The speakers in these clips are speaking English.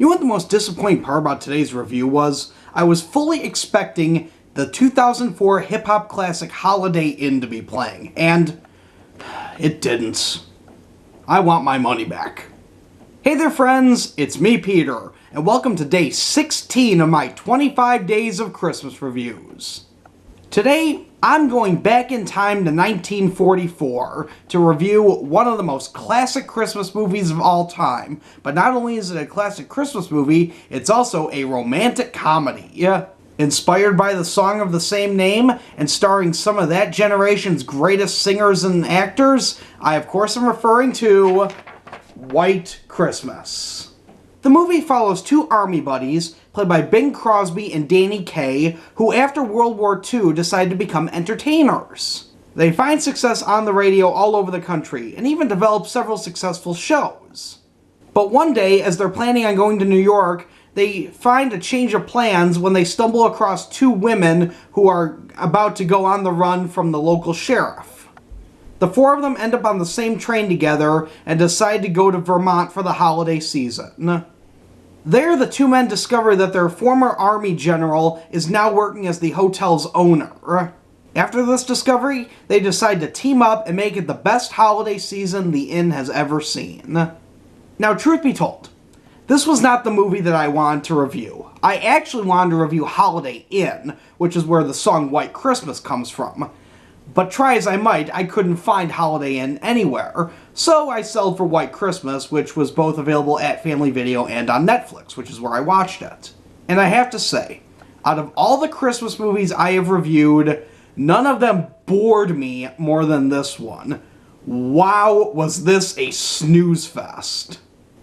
You know what the most disappointing part about today's review was? I was fully expecting the 2004 hip-hop classic Holiday Inn to be playing, and it didn't. I want my money back. Hey there friends, it's me Peter, and welcome to day 16 of my 25 days of Christmas reviews. Today, I'm going back in time to 1944 to review one of the most classic Christmas movies of all time. But not only is it a classic Christmas movie, it's also a romantic comedy. Inspired by the song of the same name and starring some of that generation's greatest singers and actors, I of course am referring to White Christmas. The movie follows two army buddies, played by Bing Crosby and Danny Kaye, who after World War II decide to become entertainers. They find success on the radio all over the country, and even develop several successful shows. But one day, as they're planning on going to New York, they find a change of plans when they stumble across two women who are about to go on the run from the local sheriff. The four of them end up on the same train together and decide to go to Vermont for the holiday season. There, the two men discover that their former army general is now working as the hotel's owner. After this discovery, they decide to team up and make it the best holiday season the inn has ever seen. Now, truth be told, this was not the movie that I wanted to review. I actually wanted to review Holiday Inn, which is where the song White Christmas comes from. But try as I might, I couldn't find Holiday Inn anywhere, so I settled for White Christmas, which was both available at Family Video and on Netflix, which is where I watched it. And I have to say, out of all the Christmas movies I have reviewed, none of them bored me more than this one. Wow, was this a snooze fest.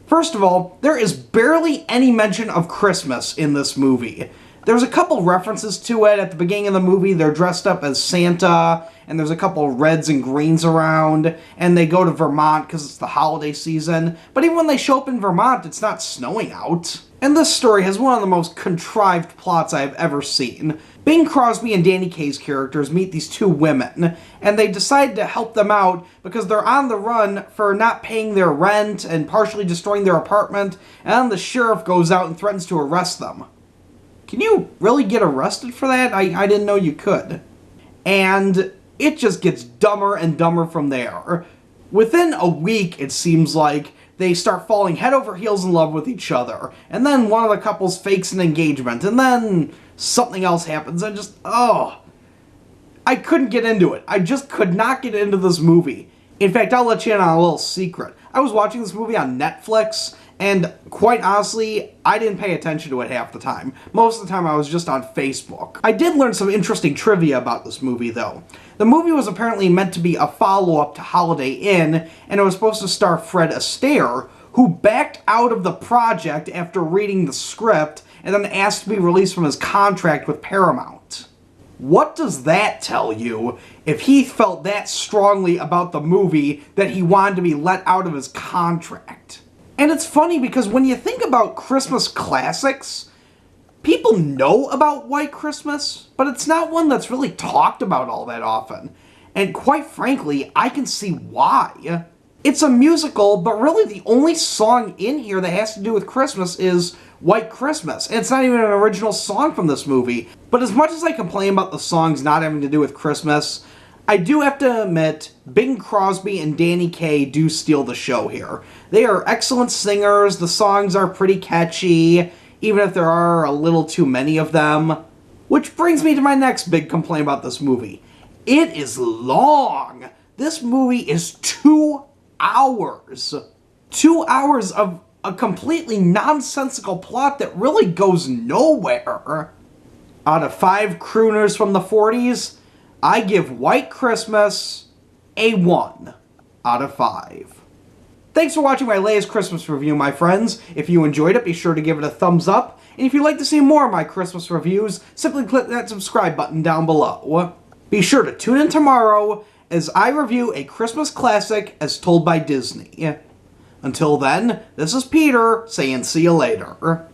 First of all, there is barely any mention of Christmas in this movie. There's a couple references to it at the beginning of the movie. They're dressed up as Santa, and there's a couple reds and greens around, and they go to Vermont because it's the holiday season. But even when they show up in Vermont, it's not snowing out. And this story has one of the most contrived plots I've ever seen. Bing Crosby and Danny Kaye's characters meet these two women, and they decide to help them out because they're on the run for not paying their rent and partially destroying their apartment, and then the sheriff goes out and threatens to arrest them. Can you really get arrested for that? I didn't know you could. And it just gets dumber and dumber from there. Within a week, it seems like, they start falling head over heels in love with each other. And then one of the couples fakes an engagement. And then something else happens. I couldn't get into it. I just could not get into this movie. In fact, I'll let you in on a little secret. I was watching this movie on Netflix, and quite honestly, I didn't pay attention to it half the time. Most of the time I was just on Facebook. I did learn some interesting trivia about this movie, though. The movie was apparently meant to be a follow-up to Holiday Inn, and it was supposed to star Fred Astaire, who backed out of the project after reading the script, and then asked to be released from his contract with Paramount. What does that tell you if he felt that strongly about the movie that he wanted to be let out of his contract? And it's funny because when you think about Christmas classics, people know about White Christmas, but it's not one that's really talked about all that often. And quite frankly, I can see why. It's a musical, but really the only song in here that has to do with Christmas is White Christmas. And it's not even an original song from this movie. But as much as I complain about the songs not having to do with Christmas, I do have to admit, Bing Crosby and Danny Kaye do steal the show here. They are excellent singers, the songs are pretty catchy, even if there are a little too many of them. Which brings me to my next big complaint about this movie. It is long! This movie is 2 hours. 2 hours of a completely nonsensical plot that really goes nowhere. Out of 5 crooners from the 40s, I give White Christmas a 1 out of 5. Thanks for watching my latest Christmas review, my friends. If you enjoyed it, be sure to give it a thumbs up. And if you'd like to see more of my Christmas reviews, simply click that subscribe button down below. Be sure to tune in tomorrow as I review a Christmas classic as told by Disney. Until then, this is Peter saying see you later.